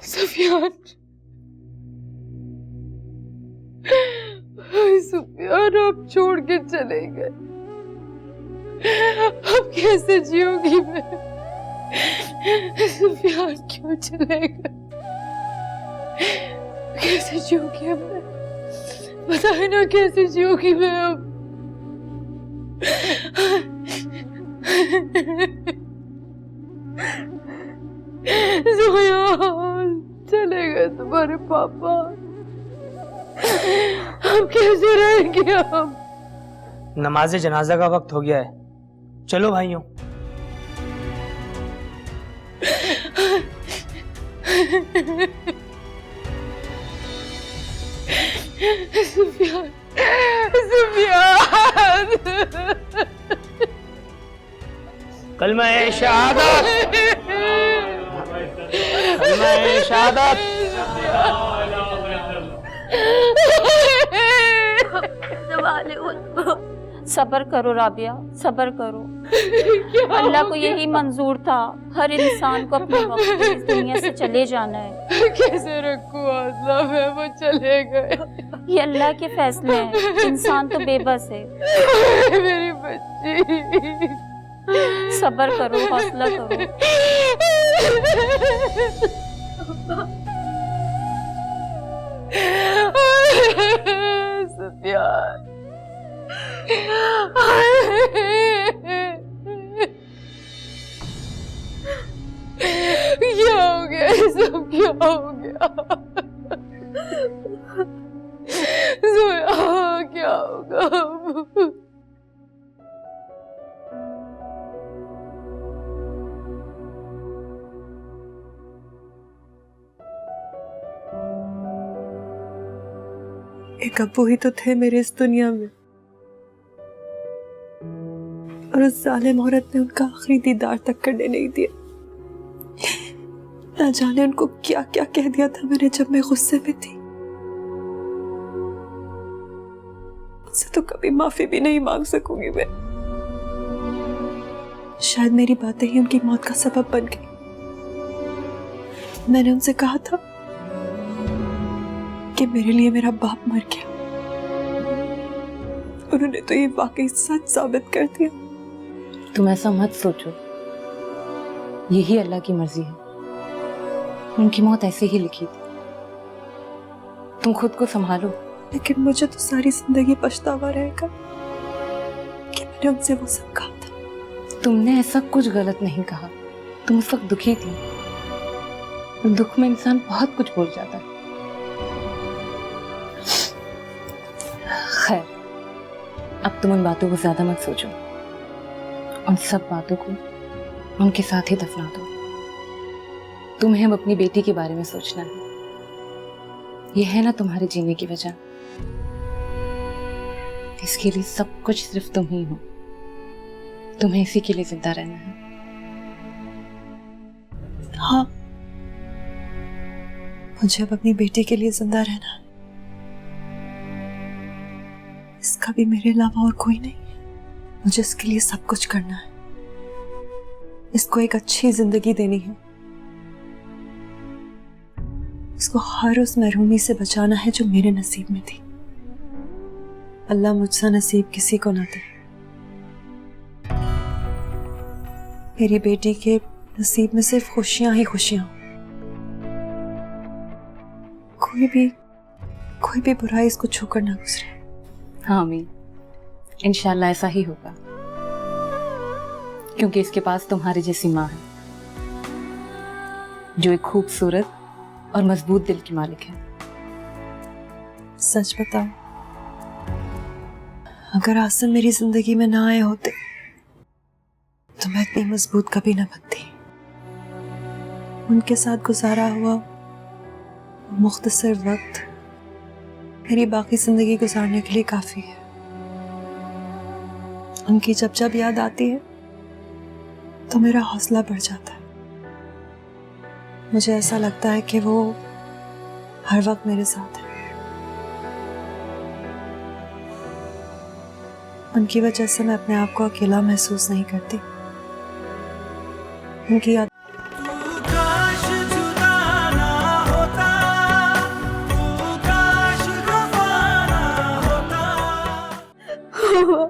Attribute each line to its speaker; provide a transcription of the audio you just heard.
Speaker 1: सुफियान, सुफियान आप छोड़ के चले गए, अब कैसे जियोगी मैं? सुफियान क्यों चले गए? कैसे जियोगी अब मैं? बताए ना कैसे जियोगी मैं अब? सुफियान चले गए तुम्हारे पापा, अब कैसे रहेंगे हम?
Speaker 2: नमाज जनाजा का वक्त हो गया है, चलो भाइयों।
Speaker 1: सुफियान, सुफियान,
Speaker 2: कलमा ए शहादत, कलमा ए शहादत।
Speaker 3: सब्र करो राबिया, सब्र करो। अल्लाह को यही मंजूर था, हर इंसान को अपने वक्त पे इस दुनिया से चले जाना है।
Speaker 1: कैसे रखूं हौसला मैं, वो चले गए।
Speaker 3: ये अल्लाह के फैसले हैं, इंसान तो बेबस है।
Speaker 1: मेरी बच्ची,
Speaker 3: सब्र करो, हौसला करो।
Speaker 1: सुफियान, क्या हो गया? सब क्या हो गया? जोया क्या होगा? एक अब्बू ही तो थे मेरे इस दुनिया में, और उस जालिम औरत ने उनका आखिरी दीदार तक करने नहीं दिया। ना जाने उनको क्या क्या कह दिया था मैंने जब मैं गुस्से में थी। उससे तो कभी माफी भी नहीं मांग सकूंगी मैं। शायद मेरी बातें ही उनकी मौत का सबब बन गई। मैंने उनसे कहा था कि मेरे लिए मेरा बाप मर गया, उन्होंने तो ये वाकई सच साबित कर दिया।
Speaker 4: तुम ऐसा मत सोचो, यही अल्लाह की मर्जी है, उनकी मौत ऐसे ही लिखी थी। तुम खुद को संभालो।
Speaker 1: लेकिन मुझे तो सारी जिंदगी पछतावा रहेगा कि मैंने उनसे वो सब कहा था।
Speaker 4: तुमने ऐसा कुछ गलत नहीं कहा, तुम उस वक्त दुखी थी। दुख में इंसान बहुत कुछ भूल जाता है। खैर, अब तुम उन बातों को ज्यादा मत सोचो, उन सब बातों को उनके साथ ही दफना दो। तुम्हें अब अपनी बेटी के बारे में सोचना है, यह है ना तुम्हारे जीने की वजह। इसके लिए सब कुछ सिर्फ तुम ही हो, तुम्हें इसी के लिए जिंदा रहना है।
Speaker 1: हाँ, मुझे अब अपनी बेटी के लिए जिंदा रहना है। इसका भी मेरे अलावा और कोई नहीं है। मुझे इसके लिए सब कुछ करना है, इसको एक अच्छी जिंदगी देनी है, इसको हर उस महरूमी से बचाना है जो मेरे नसीब में थी। अल्लाह मुझसे नसीब किसी को ना दे। मेरी बेटी के नसीब में सिर्फ खुशियां ही खुशियां, कोई भी बुराई इसको छूकर ना गुजरे।
Speaker 4: हाँ आमीन, इंशाल्लाह ऐसा ही होगा, क्योंकि इसके पास तुम्हारी जैसी माँ है जो एक खूबसूरत और मजबूत दिल की मालिक है।
Speaker 1: सच बताओ, अगर आसिम मेरी जिंदगी में ना आए होते तो मैं इतनी मजबूत कभी ना बनती। उनके साथ गुजारा हुआ मुख्तसर वक्त मेरी बाकी जिंदगी गुजारने के लिए काफी है। उनकी जब जब याद आती है तो मेरा हौसला बढ़ जाता है। मुझे ऐसा लगता है कि वो हर वक्त मेरे साथ है। उनकी वजह से मैं अपने आप को अकेला महसूस नहीं करती। उनकी याद
Speaker 3: हुआ।